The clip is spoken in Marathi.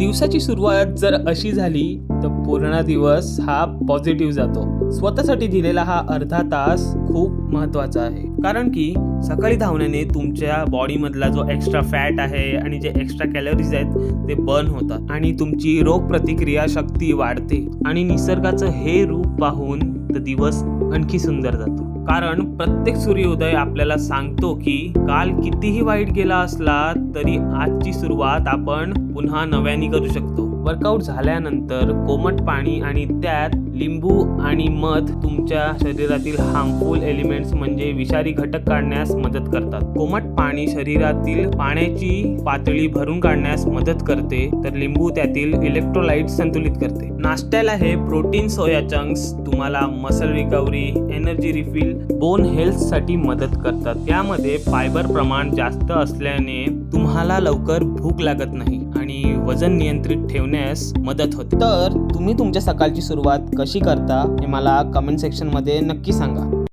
दिवसाची सुरुवात जर अशी झाली तर पूर्ण दिवस हा पॉझिटिव्ह जातो. स्वतःसाठी दिलेला हा अर्धा तास खूप महत्त्वाचा आहे, कारण की सकाळी धावण्याने तुमच्या बॉडीमधला जो एक्स्ट्रा फॅट आहे आणि जे एक्स्ट्रा कॅलरीज आहेत ते बर्न होतात आणि तुमची रोगप्रतिक्रिया शक्ती वाढते. आणि निसर्गाचं हे रूप पाहून तर दिवस आणखी सुंदर जातो, कारण प्रत्येक सूर्योदय आपल्याला सांगतो की काल कितीही वाईट गेला असला तरी आजची सुरुवात आपण पुन्हा नव्याने करू शकतो. वर्कआउट झाल्यानंतर कोमट पाणी आणि त्यात लिंबू आणि मध तुमच्या शरीरातील हार्मफुल एलिमेंट्स म्हणजे विषारी घटक काढण्यास मदत करतात. कोमट पाणी शरीरातील पाण्याची पातळी भरून काढण्यास मदत करते, तर लिंबू त्यातील इलेक्ट्रोलाइट संतुलित करते. नाश्त्याला हे प्रोटीन सोया चंक्स तुम्हाला muscle recovery, energy refill, bone health साठी मदत करतात. त्यामध्ये फायबर प्रमाण जास्त असल्याने तुम्हाला लवकर भूक लागत नाही आणि वजन नियंत्रित ठेवण्यास मदत होते. तर तुम्ही तुमच्या सकाळची सुरुवात कशी करता हे मला कमेंट सेक्शन मध्ये नक्की सांगा.